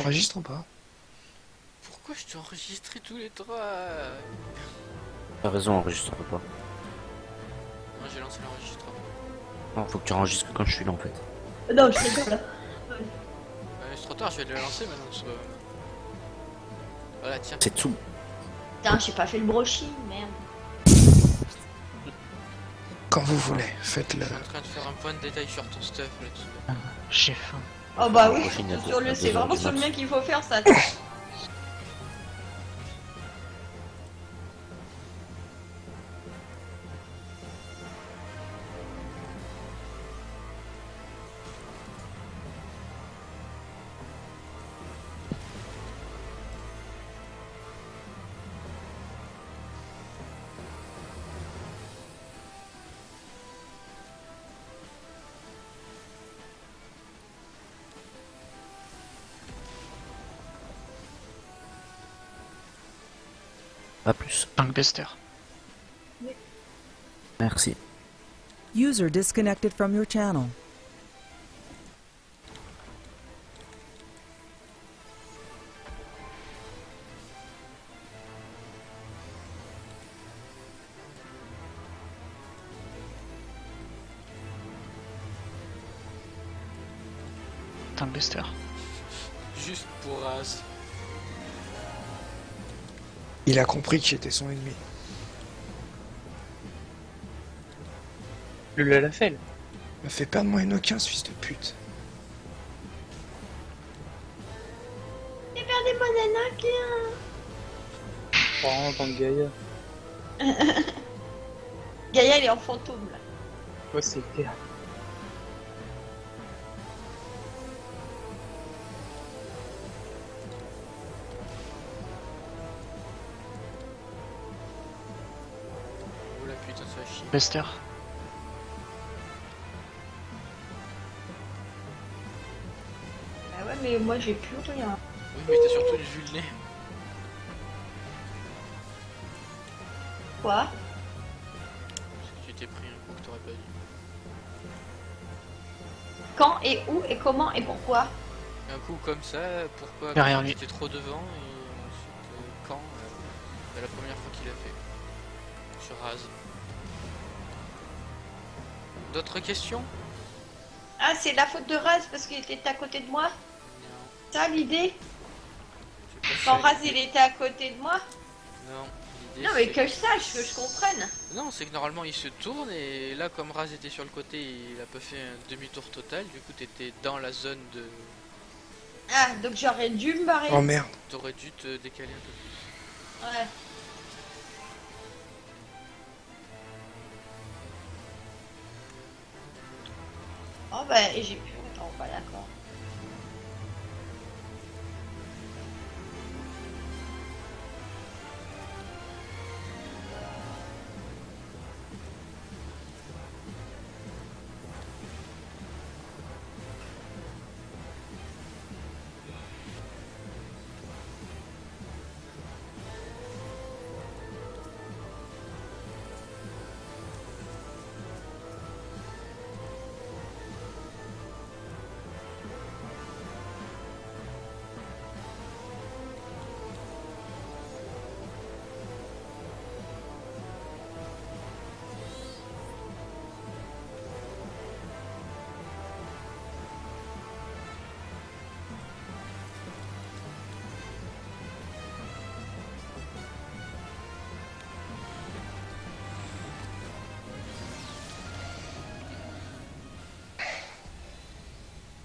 Enregistre ou pas? Pourquoi je t'ai enregistré tous les trois? T'as raison, enregistre pas. Non, j'ai lancé l'enregistrement. Non, faut que tu enregistres que quand je suis là en fait. Non, je rigole. C'est trop tard, je vais le lancer maintenant. Voilà, tiens. C'est tout. Putain, j'ai pas fait le brushing, merde. Quand vous voulez, faites-le. Je suis en train de faire un point de détail sur ton stuff là-dessus. J'ai faim. Oh bah oui, Brushing à sur le, à c'est 2 heures vraiment du sur le mat. mien qu'il faut faire ça. Pas plus. Punkbuster. Merci. User disconnected from your channel. Punkbuster. Juste pour As. Il a compris que j'étais son ennemi. Le Lalafell. Me fait perdre mon Eno15, fils de pute. J'ai perdu mon anakin. Oh, en tant que Gaïa. Gaïa, elle est en fantôme là. Ouais, c'est clair. Oh la putain, ça va chier. Buster. Bah ouais, mais moi j'ai plus rien. Oui, mais t'as surtout vu le nez. Quoi? Parce que tu t'es pris un coup que t'aurais pas dû. Quand et où et comment et pourquoi? Un coup comme ça, pourquoi? Derrière Quand lui. il était trop devant et ensuite quand? C'est la première fois qu'il a fait. Sur Raz. D'autres questions? Ah, c'est la faute de Raz parce qu'il était à côté de moi? Non. Ça l'idée? C'est pas Quand ça, Raz l'idée. il était à côté de moi? Non. L'idée, Non mais c'est- que je sache, que je comprenne. Non, c'est que normalement il se tourne et là comme Raz était sur le côté, il a pas fait un demi-tour total, du coup t'étais dans la zone de... Ah, donc j'aurais dû me barrer. Oh merde. T'aurais dû te décaler un peu plus. Ouais. Oh bah, et j'ai plus. Attends, pas d'accord.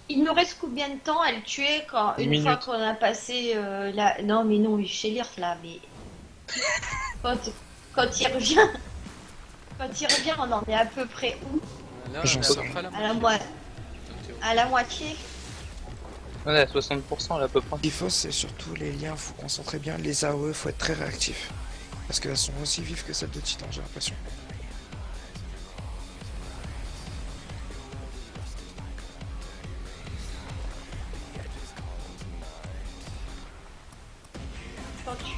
Il nous reste combien de temps à le tuer quand 10 une fois minutes. qu'on a passé la... Non mais non, chez l'IRF là, mais quand, quand il revient, quand il revient, on en est à peu près où? Là, J'en on est sais à peu près à la À la, moitié. à la moitié? On est à 60% là à peu près. Ce qu'il faut, c'est surtout les liens, faut concentrer bien. Les AOE, faut être très réactif. Parce qu'elles sont aussi vives que celles de Titan, j'ai l'impression. Quand tu...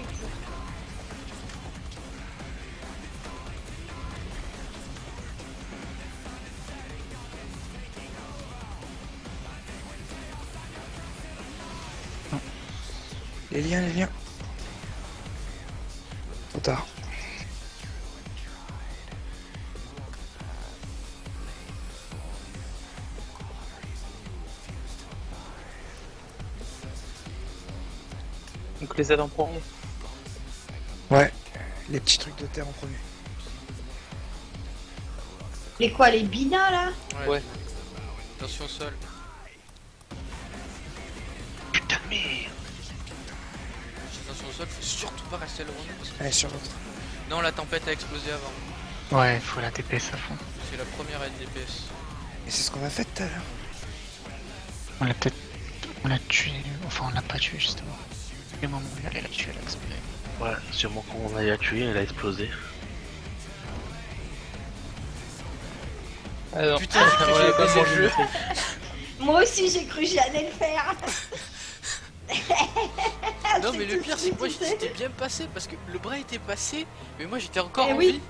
Les liens, les liens. Trop tard. Donc les aides en premier. Ouais, les petits trucs de terre en premier. Les quoi, les binas là? Ouais. Attention au sol. Putain de merde. Attention au sol, faut surtout pas rester loin. Parce que... Allez, sur l'autre. Non, la tempête a explosé avant. Ouais, faut la DPS à fond. C'est la première aide DPS. Et c'est ce qu'on a fait tout à l'heure. On l'a peut-être... On l'a tué... Enfin, on l'a pas tué justement. Le moment où il allait la tuer, elle a explosé. Ouais, sûrement qu'on a la tué, elle a explosé. Alors, Putain, j'ai cru que j'avais passé le jeu. Moi aussi j'ai cru que j'allais le faire. Non, C'est mais le tout pire, de c'est que moi suite, j'étais bien passé parce que le bras était passé, mais moi j'étais encore Eh en oui. vie.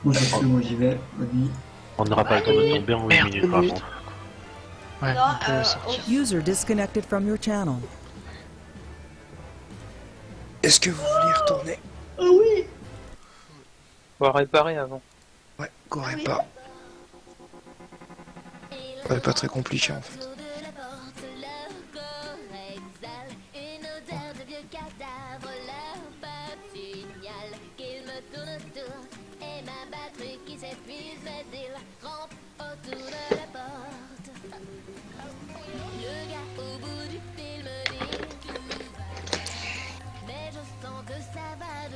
Moi je suis, moi j'y vais, vas-y. On n'aura pas le temps de tomber en 8 Merde. minutes par contre. Ouais, Non, on peut sortir. User disconnected from your channel. Est-ce que vous voulez y retourner? Oh oui. on va réparer avant. Ouais, correct oui. pas. Ouais, pas très compliqué en fait.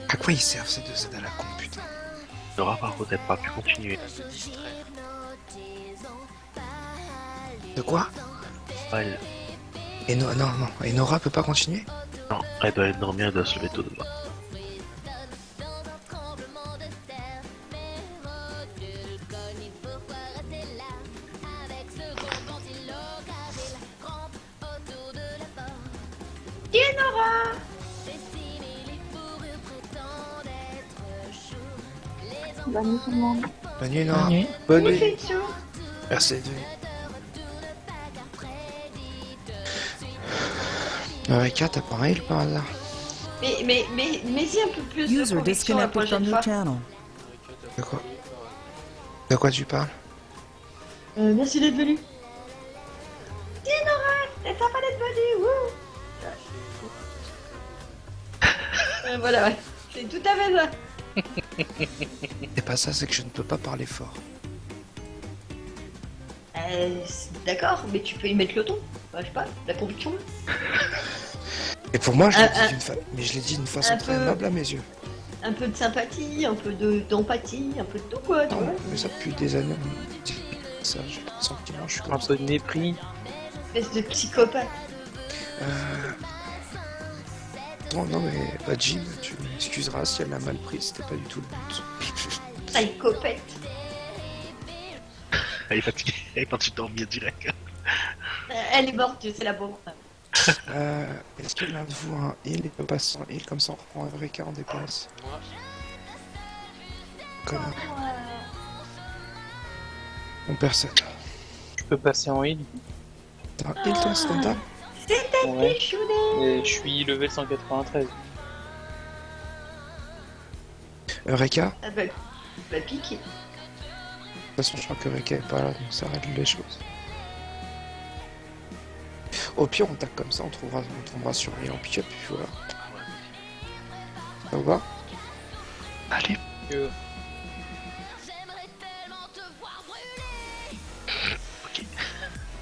À quoi ils servent ces deux aides à la con, putain? Nora par contre elle pourra plus continuer. Elle se distrait. De quoi? Elle, Et non, non, non. Et Nora peut pas continuer? non, elle doit dormir, elle doit se lever tôt demain. Tiens Nora. Bonne nuit Nora. Bonne nuit. Bonne Il nuit. fait chaud. Merci d'être venu. Eureka, t'as pas un heal par hasard? Mais-y un peu plus de User conviction la disconnected prochaine from your fois. channel. De quoi? De quoi tu parles? Merci d'être venu. Tiens Nora, c'est sympa d'être venu. Wouh. Voilà, ouais. C'est tout à fait ça. C'est pas ça, c'est que je ne peux pas parler fort. D'accord, mais tu peux y mettre le ton. Bah, je sais pas, la conviction. Et pour moi, je l'ai Un- dit d'une mais je l'ai dit d'une façon un très peu- aimable à mes yeux. Un peu de sympathie, un peu d'empathie, un peu de tout quoi, tu Non, vois. mais ça depuis des années, on me dit ça, j'ai le sentiment, je suis Un comme ça. peu de mépris. Espèce de psychopathe. Non, non, mais bah, Jean, tu m'excuseras si elle l'a mal pris, c'était pas du tout le but. Psychopathe. Elle est fatiguée, elle est partie dormir direct. Elle est morte, c'est la pauvre. Est-ce que l'un de vous a un heal et peut pas sans heal comme ça on reprend un vrai cas en déplace? Moi, Connard. Bon, personne. Je peux passer en heal. T'as un heal toi, Stenta? Ouais. Chounet. Et je suis level 193. Eureka? Ah bah piqué. De toute façon, je crois que Eureka est pas là, donc ça règle les choses. Au pire, on tac comme ça, on tombera sur lui en pick-up, puis voilà. Ça va? Allez, Que...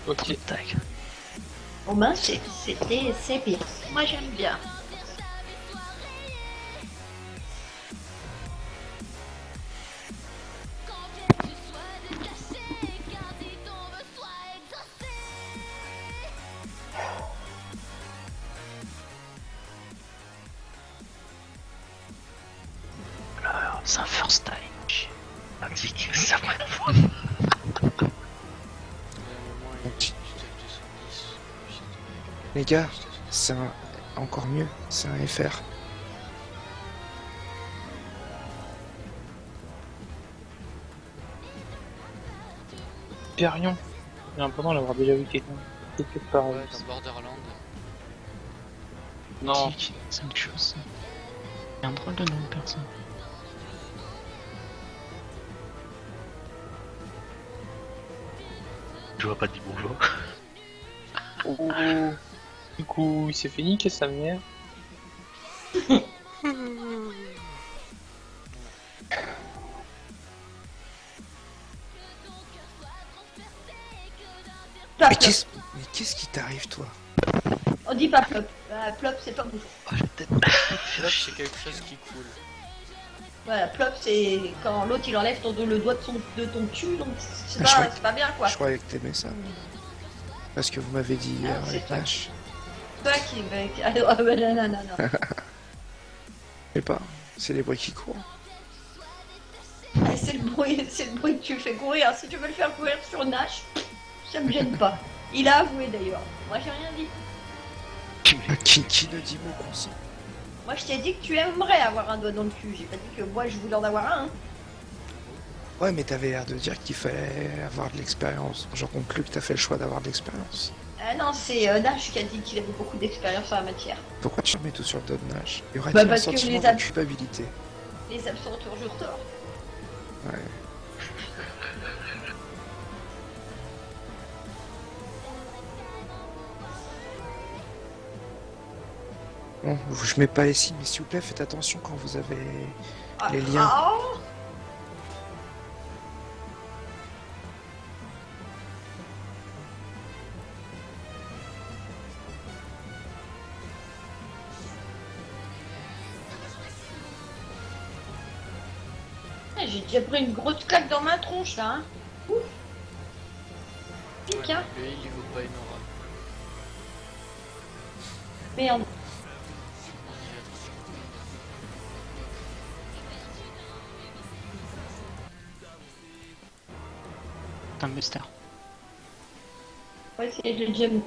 Ok. tac. Bon ben c'est bien. Moi j'aime bien. Alors, c'est un first time. Indique, ça va. il y a un moment, il Petit. était 210. Les gars, c'est un... encore mieux, c'est un FR. Hyperion. J'ai l'impression d'avoir déjà vu quelqu'un. quelque part. Ouais, dans Borderland. Non, C'est une chose. Ça. Il y a un drôle de nom de personne. Je vois pas dit bonjour. oh. Du coup, il s'est fait niquer sa mère. Plop, Mais plop. qu'est-ce qui t'arrive, toi? On dit pas plop. Plop, c'est pas bon. Là, c'est quelque chose qui coule. Voilà, plop, c'est quand l'autre il enlève le doigt de ton cul, donc c'est Je crois c'est pas bien quoi. Je croyais que t'aimais ça. moi. Parce que vous m'avez dit hier Ah, c'est avec toi. Nash. Toi qui. Ah, bah, non, non, non, non. Je sais pas, c'est les bruits qui courent. Ah, c'est le bruit que tu fais courir. Si tu veux le faire courir sur Nash, ça me gêne pas. Il a avoué d'ailleurs. Moi j'ai rien dit. Qui ne dit mot consent? Moi je t'ai dit que tu aimerais avoir un doigt dans le cul. J'ai pas dit que moi je voulais en avoir un. Hein. Ouais, mais t'avais l'air de dire qu'il fallait avoir de l'expérience. J'en conclus que t'as fait le choix d'avoir de l'expérience. Ah non, c'est Nash qui a dit qu'il avait beaucoup d'expérience en la matière. Pourquoi tu mets tout sur le dos de Nash? Il y aurait Bah, un parce que sentiment les de ab- culpabilité. Les absents ont toujours tort. Ouais. Bon, je mets pas les signes, mais s'il vous plaît, faites attention quand vous avez Ah, les liens. ah. Ah, j'ai déjà pris une grosse claque dans ma tronche là. Hein. Ouf. Pique, hein. Lui, il vaut pas une aura. Merde. Putain de Buster. Ouais, c'est le gem.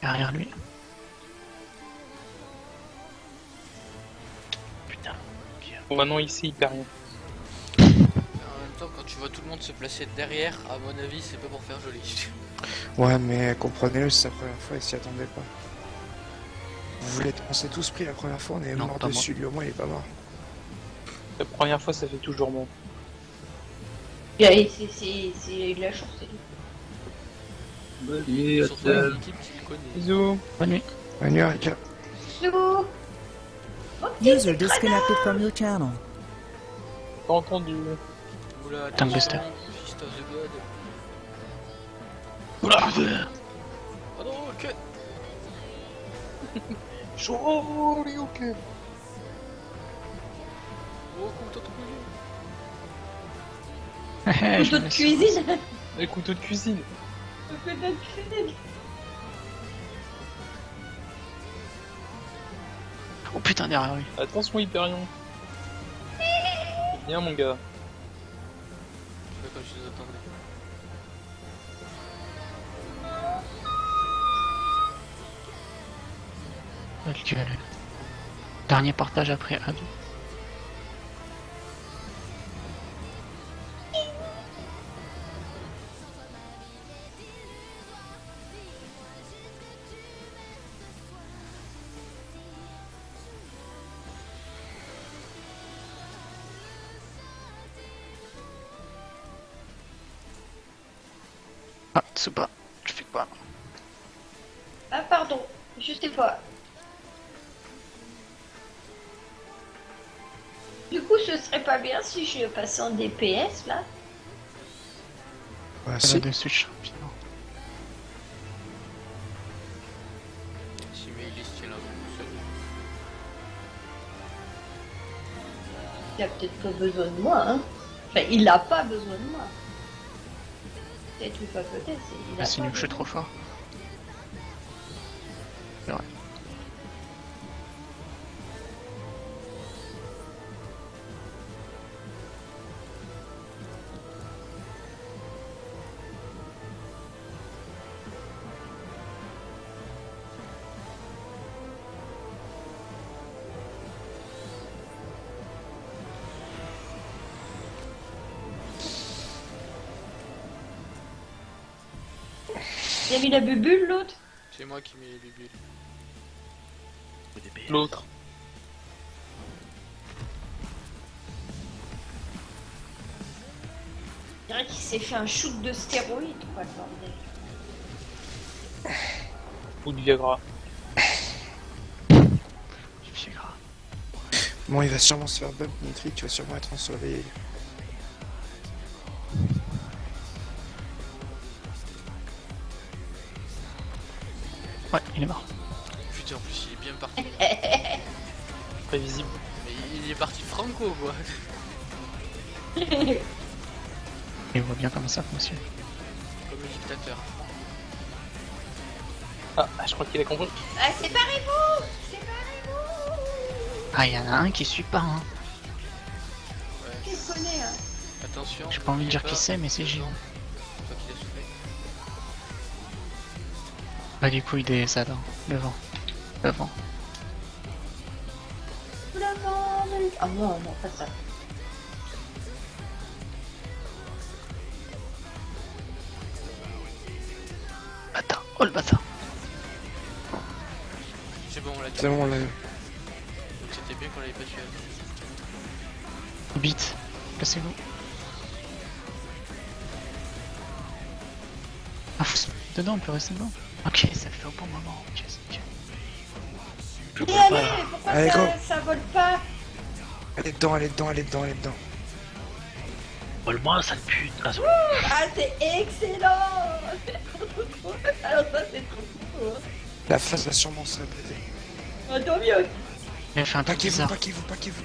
Derrière lui. Putain. Bon, maintenant ici, il perd rien. En même temps, quand tu vois tout le monde se placer derrière, à mon avis, c'est pas pour faire joli. Ouais, mais comprenez-le, c'est sa première fois, il s'y attendait pas. On s'est tous pris la première fois, on est Non, mort pas dessus, lui au moins il est pas mort. La première fois, ça fait toujours mal. C'est de la chance. c'est tout. Salut, Surtout avec l'équipe qui le connaît. Bisous. Bonne nuit. Bonne nuit, Erika. Bisous. Oh, petit User disconnected from your channel. Pas entendu. Oula, Putain de attention, Buster. Fist of the God. Oula, putain. Oh non, cut. Joli, ok. Oh, couteau de cuisine. Je couteau me de laisse. cuisine. Les couteaux de cuisine. Couteau de cuisine. Oh putain, derrière lui. Attention, Hyperion. Viens, mon gars. Je fais comme je les attendais. Le duel. Dernier partage après Ado. Ah, Tsuba, je fais quoi? Ah pardon, je sais pas. Du coup, ce serait pas bien si je passais en DPS là. Ouais, Ça si. va de switch rapidement. Si, mais il est stylé là, seul. Il a peut-être pas besoin de moi, hein. Enfin, il a pas besoin de moi. Peut-être ou pas peut-être. Il a Ah, c'est pas nul, je suis besoin. trop fort. C'est vrai. Il a mis la bubule l'autre? C'est moi qui mets les bulles. L'autre. Je dirais qu'il s'est fait un shoot de stéroïdes, quoi, le bordel. Ou du Viagra. Du pied gras. Bon, il va sûrement se faire bump Nitri, tu vas sûrement être en soleil. Ouais, il est mort. Putain, en plus il est bien parti. Prévisible. Mais il est parti franco quoi. Il voit bien comment ça fonctionne. Comme le dictateur. Ah, je crois qu'il a compris. Ah, séparez-vous! Séparez-vous! Ah, il y en a un qui suit pas, hein. Ouais. Quel connaît, hein? Attention. J'ai pas envie de dire n'oublie qui c'est, mais c'est Gilles. Toi qui l'as soufflé. Bah, du coup, il est ça, devant. Devant. L'avant, mais... Ah non, non, pas ça. Bâtard. Oh, le bâtard. C'est bon, on l'a dit. C'est bon, là. Donc c'était bien qu'on l'avait pas tué. Vite. Placez-vous. Ah, faut se mettre dedans, on peut rester dedans. Ok, ça fait au bon moment. Ok, ok. Je Mais vois allez, pas. pourquoi Allez, ça, go. ça vole pas? Elle est dedans, elle est dedans, elle est dedans, elle est dedans. Vole-moi, sale pute. Ah, c'est bon. Ah, c'est excellent! Alors ça, c'est trop cool. La phase va sûrement se répéter. Ah, tant mieux. Il a fait un truc Paquez-vous, bizarre. paquez-vous, paquez-vous.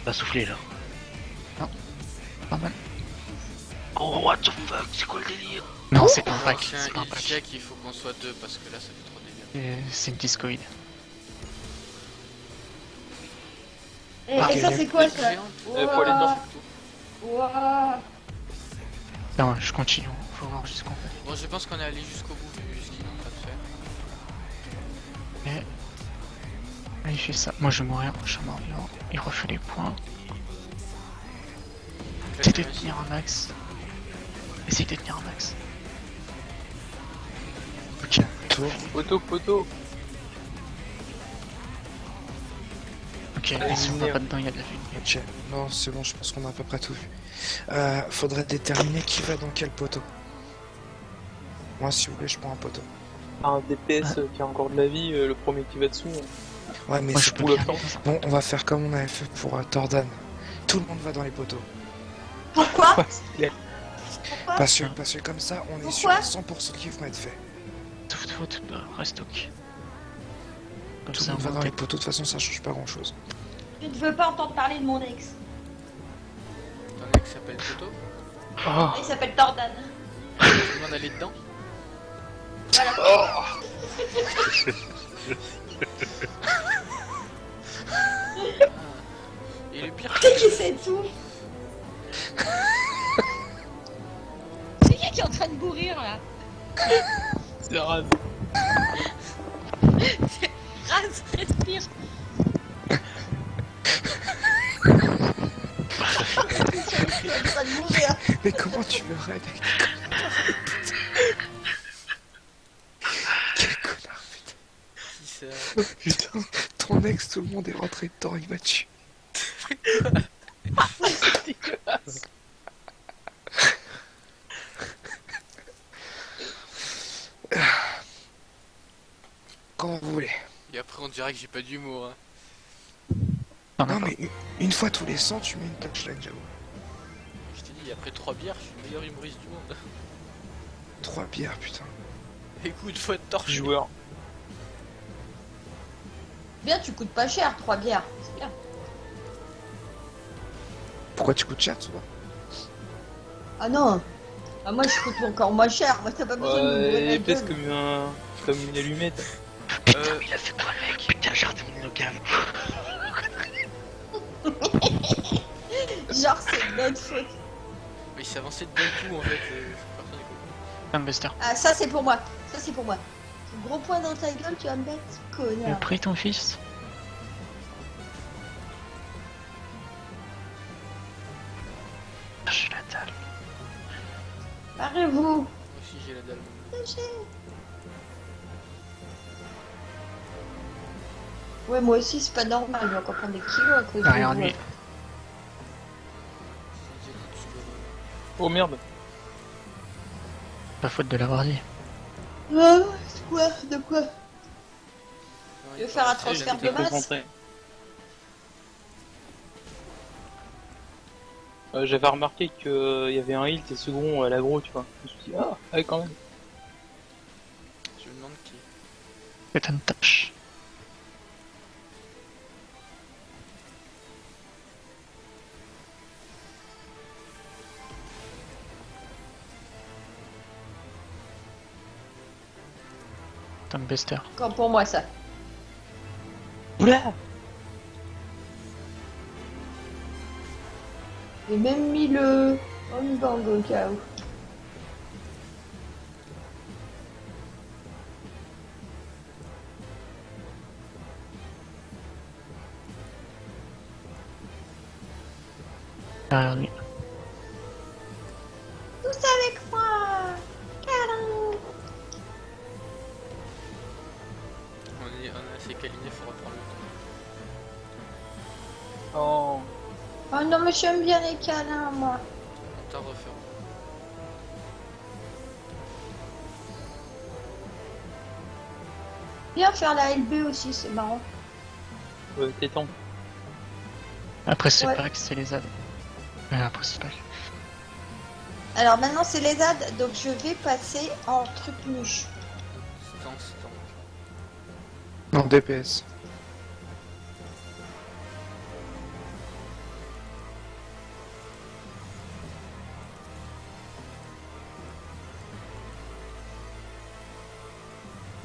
Va souffler là. Pas mal. Oh, what the fuck, c'est quoi le délire? Non, c'est pas un Alors, pack. c'est C'est pas un un pack. check, il faut qu'on soit deux parce que là ça fait trop de dégâts. C'est une discoïde. Et, Ok, et ça, c'est quoi, ça? Géant. Faut aller dedans. Ouah. Non, je continue. Faut voir jusqu'en fait. Bon, je pense qu'on est allé jusqu'au bout vu ce qu'il est en train de faire. Mais... Là, il fait ça. Moi, je vais mourir. Je vais mourir. Il refait les points. Essaye de tenir un max. Essaye de tenir un max. Ok. Tour. Poteau. Ok, Allez, et si on va venez. pas dedans, il y a de la vue. Ok, non, c'est bon, je pense qu'on a à peu près tout vu. Faudrait déterminer qui va dans quel poteau. Moi, si vous voulez, je prends un poteau. Un DPS qui a encore de la vie, le premier qui va dessous. Ouais, mais Moi, je c'est peux pour le bien. temps. bon, on va faire comme on avait fait pour Tordan. Tout le monde va dans les poteaux. Pourquoi? Il a- Pourquoi? Parce que comme ça, on est sûr Pourquoi à 100% qu'ils vont être faits. Tout, reste ok. Comme Tout le ça, monde va on dans va les poteaux, de toute façon, ça change pas grand chose. Je ne veux pas entendre parler de mon ex. Ton ex s'appelle Toto. Oh, Il s'appelle Tordan. Tout le monde allait dedans. Voilà. Et le pire, C'est qui s'étouffe? C'est qui est en train de mourir là? c'est rare. Raz, respire. Il est en train de mourir. Mais comment tu le raides avec des commentaires? Quel connard, qui ça putain. Ton ex, tout le monde est rentré dedans, il m'a tué. Quand vous voulez. Et après on dirait que j'ai pas d'humour. Hein. T'en as Non, pas. mais une fois tous les 100, tu mets une touchline, j'avoue. Je t'ai dit, après 3 bières, je suis le meilleur humoriste du monde. 3 bières, putain. Écoute, faut être torché. Joueur. Bien, tu coûtes pas cher, 3 bières. C'est bien. Pourquoi tu coûtes cher, tu vois? Ah non. Ah, moi, je coûte encore moins cher. Moi, t'as pas besoin de me bourrer Il la est épaisse gueule. comme une allumette. Il a fait quoi, le mec? Putain, j'ai raté mon local. Genre, c'est de notre faute. Mais il s'avançait de d'un coup en fait. Personne n'est compris. Thumbbuster. Ah, ça, c'est pour moi. Ça, c'est pour moi. Gros point dans ta gueule, tu vas me mettre, Tu as connard. pris ton fils? J'ai la dalle. Parez-vous. Je aussi j'ai la dalle. Ouais, moi aussi, c'est pas normal, je vais encore prendre des kilos à cause Derrière de lui. Oh merde. Pas faute de l'avoir dit. Ah, quoi? De quoi? Tu veux faire un transfert de J'étais masse? concentré. J'avais remarqué qu'il y avait un heal, tes second à l'agro, tu vois. Je me suis dit, ah, ouais, quand même. Je me demande qui. C'est une tâche. Tom Bester. Quand pour moi, ça. Oula. J'ai même mis le on-bang au cas où. Derrière lui. Tous avec moi! Câlin! On est assez câliné, faut reprendre le temps. Oh. Oh non, mais j'aime bien les câlins, moi. On t'a refait. Bien faire la LB aussi, c'est marrant. T'es temps. Après c'est Ouais. pas que c'est les ZAD. Après c'est pas que... Alors maintenant, c'est les ZAD, donc je vais passer en truc mouche. Stance. Non, DPS.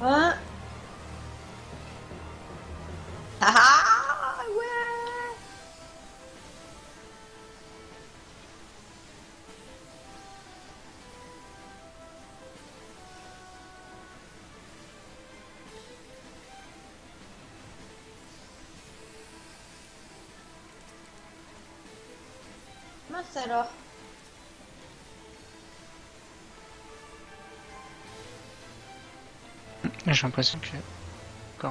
Hein? Ah ouais! Mince alors. J'ai l'impression que...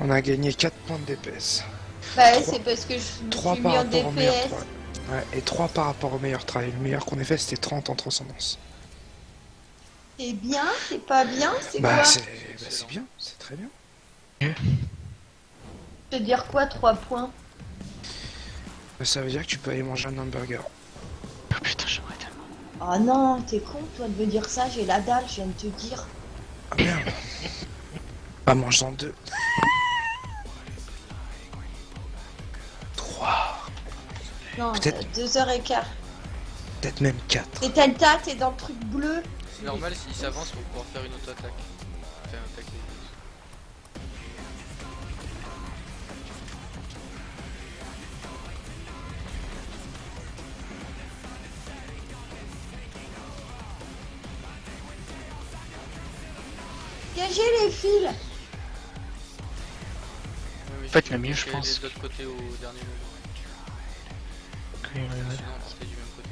On a gagné 4 points de DPS. Bah Trois. c'est parce que je me 3 suis par mis en rapport au meilleur DPS. travail. Ouais, et 3 par rapport au meilleur travail. Le meilleur qu'on ait fait, c'était 30 en transcendance. C'est bien, c'est pas bien, c'est Bah, quoi? c'est bien, c'est très bien. Je veux dire quoi, 3 points? Ça veut dire que tu peux aller manger un hamburger. Oh putain, j'aimerais tellement. Oh non, t'es con toi de me dire ça, j'ai la dalle, je viens de te dire. Ah merde. Bah, mange-en 2. 3. Non, Peut-être- 2h15. Peut-être même 4. Et Tenta, t'es dans le truc bleu. C'est normal, s'il s'avance pour pouvoir faire une auto-attaque. Faire une attaque des... Dégagez les fils. En fait, le mieux, je pense. De l'autre côté au dernier moment. Ouais. Sinon, on partait du même côté.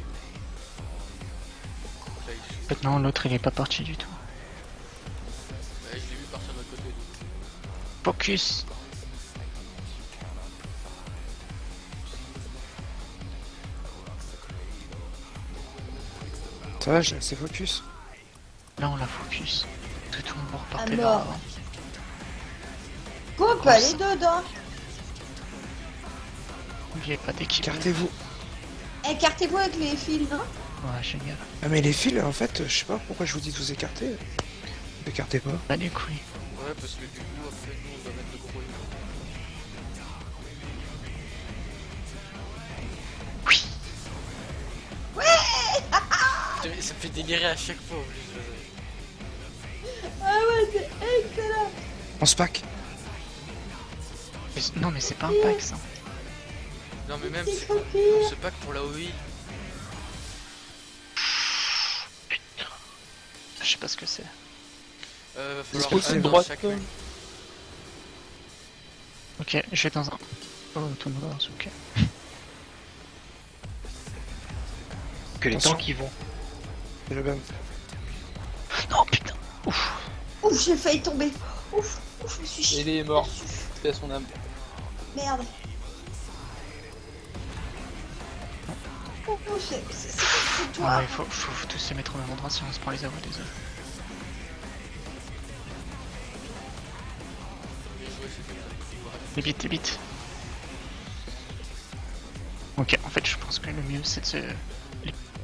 Là, il... En fait, non, l'autre il est pas parti du tout. Bah, je l'ai vu partir de l'autre côté. Donc... Focus. Ça va, j'ai assez focus. Là, on la focus. Tout le monde À repartait mort. là. Go, on peut aller dedans. N'oubliez pas d'équipe. Écartez-vous. Écartez-vous avec les fils, non? Ouais, génial. Ah, mais les fils, en fait, je sais pas pourquoi je vous dis de vous écarter. Vous écartez pas. Pas les couilles. Ouais, parce que du coup, après, nous, on doit mettre le gros Oui. Putain, ça me fait délirer à chaque fois. En plus. Ah ouais, c'est excellent. On se pack. Non, mais c'est pas un pack ça. Non, mais même C'est c'est trop ce pack pour la OI. Je sais pas ce que c'est. Va Est-ce falloir que c'est un dans droite, chaque toi main. Ok, je vais dans un... Oh, tout le monde, ok. Que les Attention. tanks qui vont. C'est le bam. Non, putain. Ouf, j'ai failli tomber. Ouf, je me suis chié. Il est mort. C'était à son âme. Merde. C'est toi. Ouais, il faut tous se mettre au même endroit sinon on se prend les avoirs des autres. Bien joué, c'est comme ça. Les bits. Ok, en fait, je pense que le mieux c'est de se.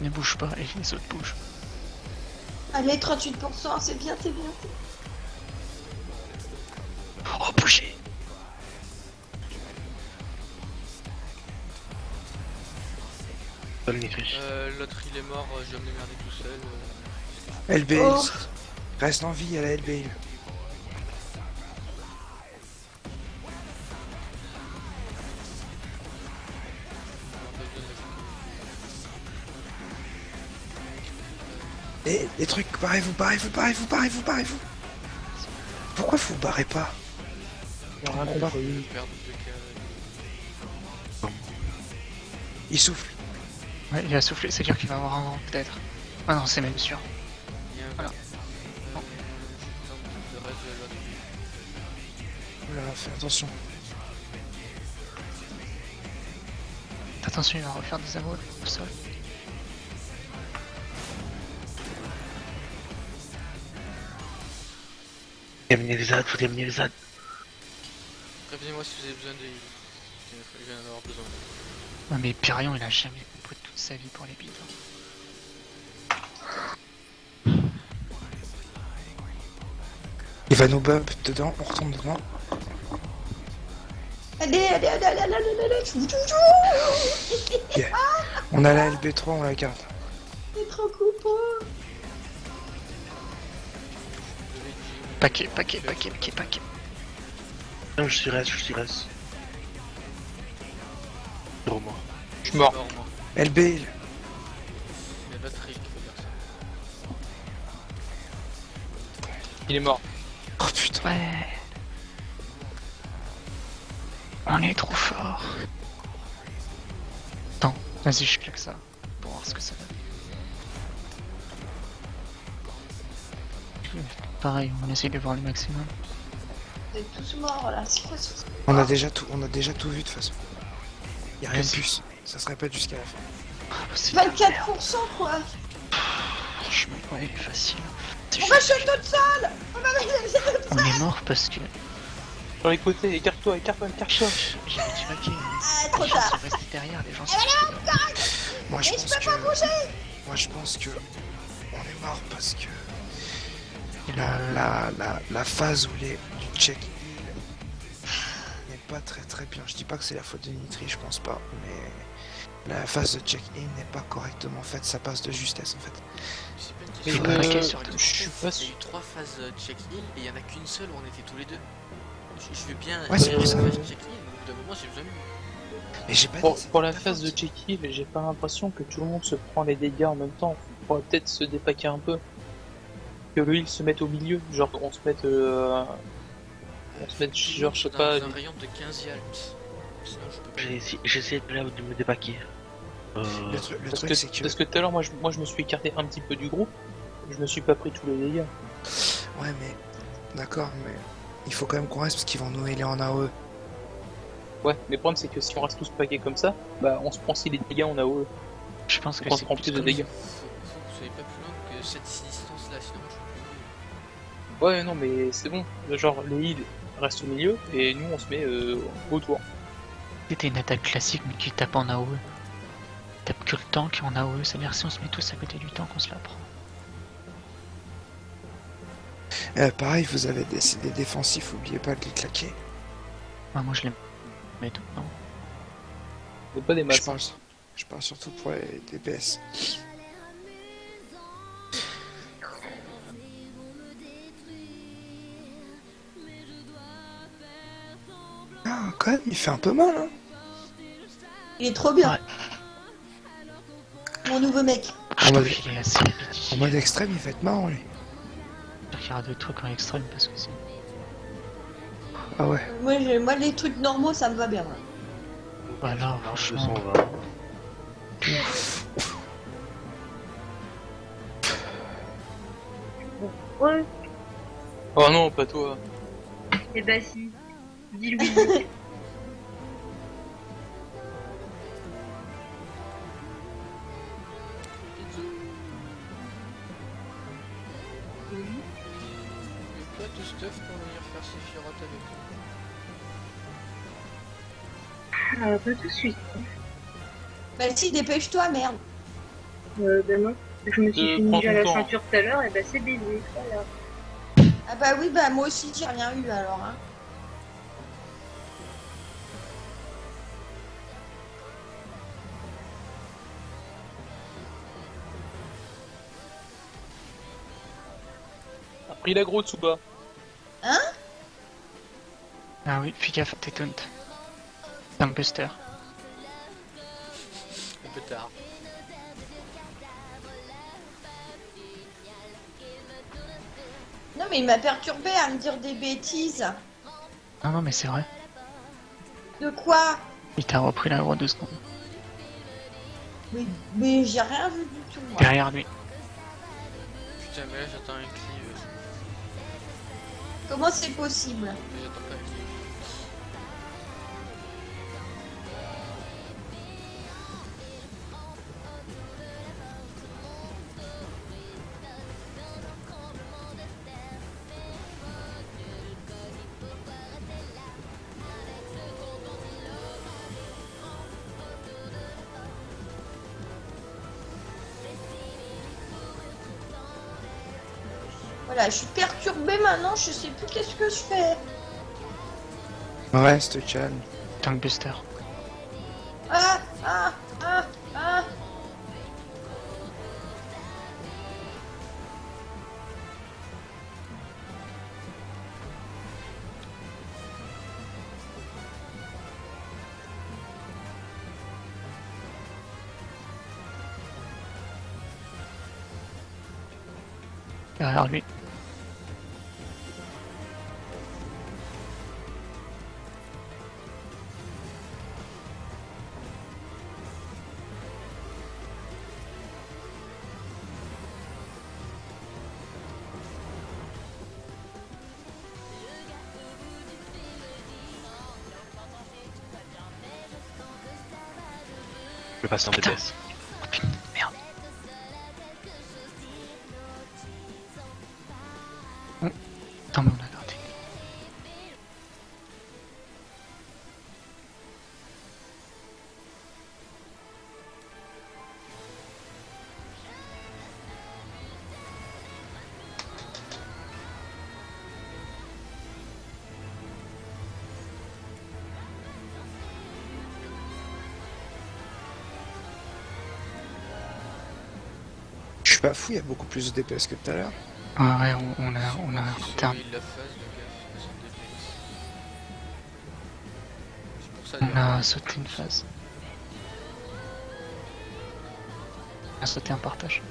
Ne bouge pas et les autres bougent. Allez, 38%, c'est bien, t'es bien. Oh, bougez. L'autre il est mort, je vais me démerder tout seul. LB Oh. reste en vie à la LB. Et les trucs, barrez-vous. Pourquoi vous barrez pas? Il souffle. Ouais, il a soufflé, c'est-à-dire qu'il va avoir un vent, peut-être. Ah non, c'est même sûr. Voilà. Oula, fais attention. Attention, il va refaire des avoirs au sol. Faut terminer les ZAD. Prévenez-moi si vous avez besoin de heal. Je viens d'en avoir besoin. Ouais, mais Pyrion, il a jamais pris toute sa vie pour les bits. Il va nous bump dedans, on retombe dedans. Allez. Yeah. On a la LB3, on la garde. C'est trop coupant. Paquet. Non, je suis reste. Pour moi. Je suis mort. Mort, moi. LB, Il y a Patrick qui peut faire ça. Il est mort. oh putain. Ouais. On est trop fort. Attends, vas-y, je claque ça. Pour voir ce que ça donne. Pareil, on essaye de voir le maximum. Vous êtes tous morts là, c'est quoi ce... On a déjà tout vu de toute façon. Y'a rien de plus. Ça se répète jusqu'à la fin. Ah, bah, c'est 24% quoi. franchement, ouais, facile. On va chez notre salle. On est mort parce que Sur les côtés, écarte-toi. j'avais du maquet. Ah, trop Les gens tard. sont restés derrière, les gens sont Moi je Mais je pense peux que. pas bouger. Moi je pense que. On est mort parce que. Et La phase où du check n'est pas très bien. Je dis pas que c'est la faute de Nitri, je pense pas, mais la phase de check-in n'est pas correctement faite, ça passe de justesse en fait. C'est pas une Mais question. pas je paquet, surtout. suis pas Il y a eu sûr. 3 phases check-in et il y en a qu'une seule où on était tous les deux. Je veux bien. Ouais, c'est pour ça. Phase check-in, au bout d'un moment j'ai besoin de lui. Mais j'ai pas Pour, dit, pour la c'est phase pas de check-in, j'ai pas l'impression que tout le monde se prend les dégâts en même temps. On pourrait peut-être se dépaquer un peu. Que le heal se mette au milieu, genre on se mette genre je sais pas. Dans un rayon de 15 yalps. Sinon je peux pas. J'essaie de me dépaquer. Le truc Parce c'est que. que tout à l'heure moi je me suis écarté un petit peu du groupe, je me suis pas pris tous les dégâts. Ouais mais. D'accord, mais. Il faut quand même qu'on reste parce qu'ils vont nous healer en AOE. Ouais, mais le problème c'est que si on reste tous paqués comme ça, bah on se prend si les dégâts en AOE. Je pense que On se c'est prend plus de comme- dégâts. Faut que vous soyez pas plus loin que cette distance là, sinon je peux Ouais non mais c'est bon, genre les heals restent au milieu et nous on se met autour. C'était une attaque classique mais qui tape en AOE. Tape que le tank en AOE, c'est-à-dire si on se met tous à côté du tank, on se la prend. Pareil, vous avez des défensifs, oubliez pas de les claquer. Ouais, moi je les mets tout, non. C'est pas des masses. Je parle surtout pour les DPS. Ah, quand même, il fait un peu mal, hein. Il est trop bien. Ouais. Mon nouveau mec. Je En trouve mode- qu'il est assez répétitif. En mode extrême, il va être marrant, lui. Il y aura des trucs en extrême parce que c'est... Ah ouais. Moi les trucs normaux ça me va bien. Bah là, On franchement... va. amoureux. Oh non, pas toi. Eh bah si. Dis-lui. Mais pas de stuff pour venir faire Sephiroth avec nous. Pas tout de suite. Bah si, dépêche-toi, merde. Ben non. Je me suis prends fini à ton la temps. ceinture tout à l'heure, et bah c'est baisé. Voilà. Ah bah oui, bah moi aussi j'ai rien eu alors. Hein. A pris l'aggro Tsuba. Hein? Ah oui, fais gaffe, t'es taunt. Tankbuster. Un peu tard. Non mais il m'a perturbé à me dire des bêtises. Non, non, mais c'est vrai. De quoi? Il t'a repris l'aggro 2 secondes. Mais j'ai rien vu du tout. Moi. Derrière lui. Putain, mais là j'attends un cleave. Comment c'est possible? Mais j'attends pas un cleave. Voilà, je suis perturbée maintenant, je sais plus qu'est-ce que je fais. Reste calme. Tankbuster. Ah. Derrière lui. Je vais passer en DPS. Oh putain, merde. Oh. Attends, mais on a gardé. Je suis pas fou, il y a beaucoup plus de DPS que tout à l'heure. Ouais, on a un Sur terme. la phase de gaffe, son DPS. C'est pour ça On d'ailleurs. a sauté une phase. On a sauté un partage.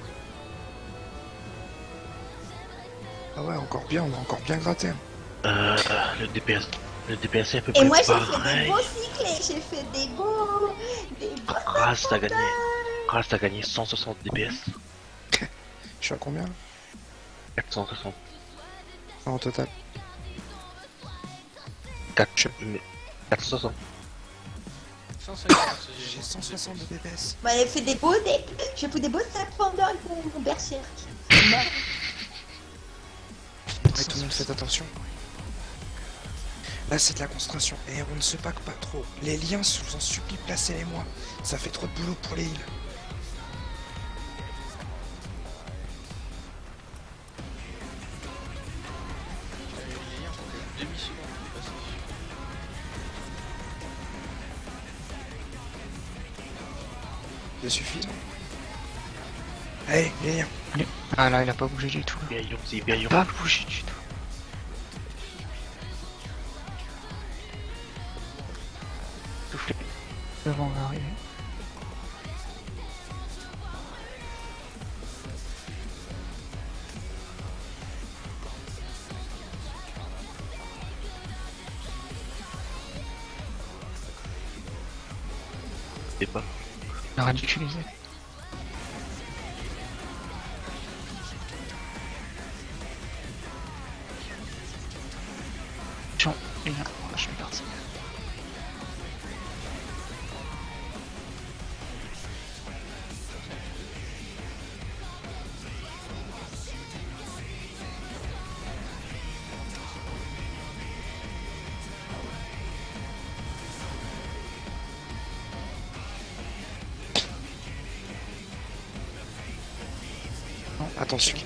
Ah ouais, encore bien, on a encore bien gratté. Hein. Le DPS. Le DPS est à peu Et près moi j'ai fait des pareil. beaux cyclés, j'ai fait des beaux. Raz, t'as gagné. Raz, t'as gagné 160 DPS. Je suis à combien 460. en total? 460. 150, J'ai 160 de DPS. Bah, j'ai fait des beaux j'ai fait des beaux sapendants avec mon berserk. Ouais, tout le monde fait attention. Là c'est de la concentration et on ne se pack pas trop. Les liens, je vous en supplie, placez-les-moi. Ça fait trop de boulot pour les heals. demi-seconde de passer. C'est suffisant. Allez, les liens. Allez. Ah là, il a pas bougé du tout. Hyperion, c'est Hyperion. Pas bougé du tout. Soufflé. Le vent va arriver. C'est pas. On arrête d'utiliser. Et bien, je suis parti. Attention.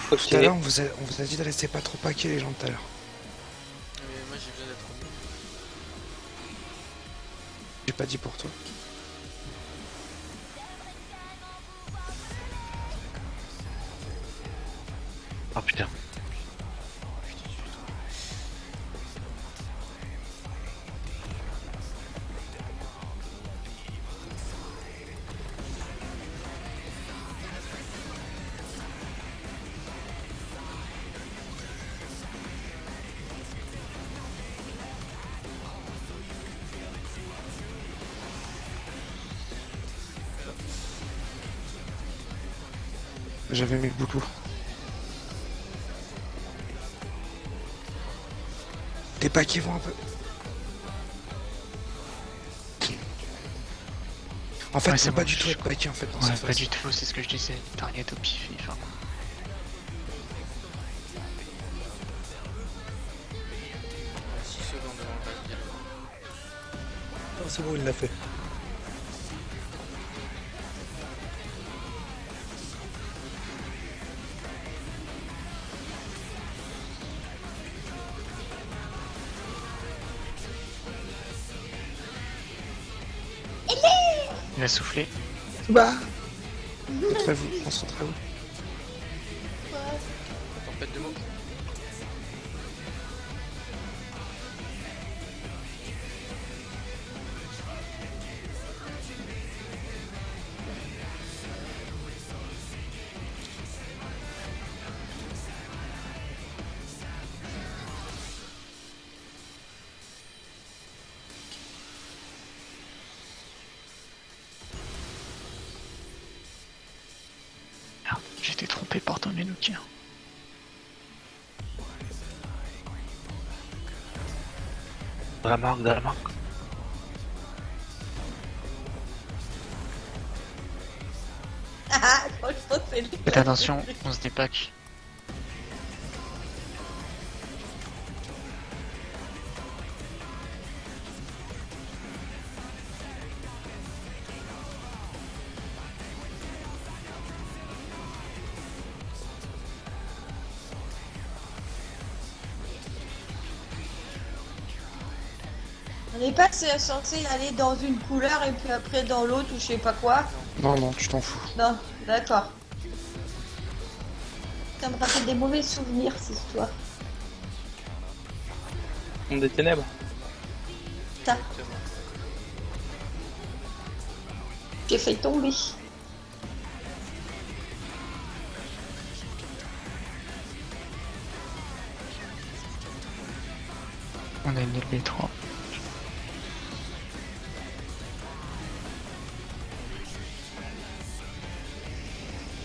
Tout Ok. à l'heure, on vous a dit de rester pas trop paquet les gens tout à l'heure. Mais moi j'ai besoin d'être au bout. J'ai pas dit pour toi. Oh putain. J'avais mis le boulot. Les paquets vont un peu. En fait, Ouais, c'est c'est pas bon, du tout je- être paquet en fait dans Ouais, cette pas phase. du tout, c'est ce que je disais. Target au pif, enfin. 6 secondes avant le pass dialogue. Non, c'est bon, il l'a fait. Il va souffler. Bah Concentrez-vous, concentrez-vous. Tempête de mots. Merde, j'étais trompé par ton Menuki. Dans la marque, dans la marque. Ah, franchement, c'est lui. Faites attention, on se dépack. On n'est pas censé aller dans une couleur et puis après dans l'autre ou je sais pas quoi. Non, non, tu t'en fous. Non, d'accord. Ça me rappelle des mauvais souvenirs, cette histoire. Monde des ténèbres. Ça, Exactement. j'ai fait tomber. On a une LB3.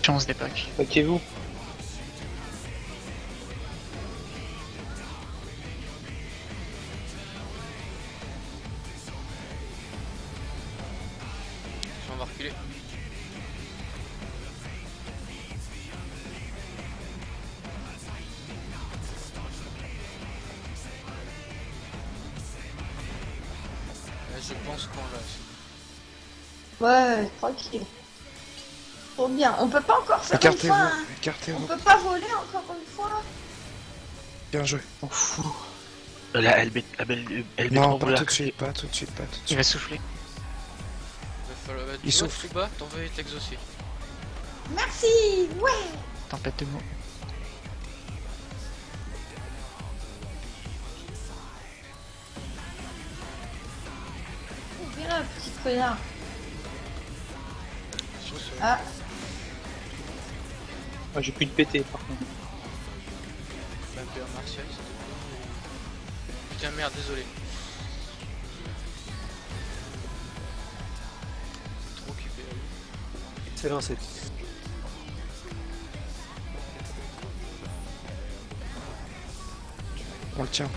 Chance des packs. Paquez-vous. On va reculer. Là, je pense qu'on lâche. Ouais, tranquille. Trop bien. On peut pas encore faire une Écartez-vous, fois. Hein. On écartez-vous. peut pas voler encore une fois. Bien joué. La LB3 Non, vous pas la tout de suite, pas tout de suite, pas tout de Il suite. va souffler. Il va falloir. Il Tu vois, souffle. Tsuba, ton vœu est exaucé. Merci. Ouais. Tempête de mots. Viens là, petit connard. Sur ce, Ah, Moi j'ai plus de PT par contre. ma paire martiale, c'était. Putain, merde, désolé. Trop occupé. C'est lancé. On le tient.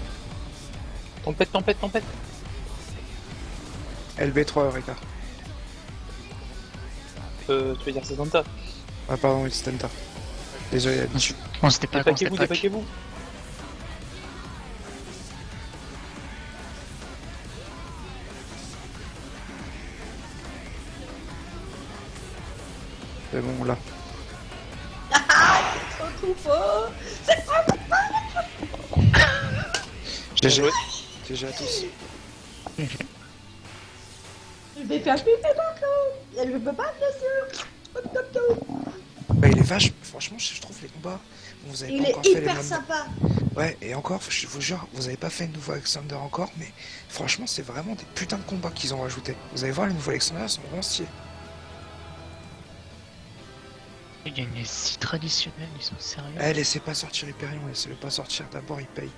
Tempête, tempête, tempête. LB3 Eureka. Tu veux dire c'est Santa. Ah pardon, oui, Stenta. Désolé, l'habitude. On se dépaque, on se Dépaquez-vous, dépaque. dépaquez-vous. C'est bon, là. Trop tout fort. C'est trop GG. Ouais. GG à tous. Je vais faire pipi maintenant. Je peux pas, bien sûr. Hop, hop, hop. Bah, il est vache. Franchement, je trouve les combats. Vous avez Il pas est encore fait les hyper mêmes. sympa. Ouais, et encore, je vous jure, vous avez pas fait le nouveau Alexander encore, mais franchement, c'est vraiment des putains de combats qu'ils ont rajoutés. Vous allez voir, les nouveaux Alexander sont vraiment stylés. Il y a une si traditionnelle, ils sont sérieux. Eh, laissez pas sortir Hyperion, laissez-le pas sortir. D'abord, il paye.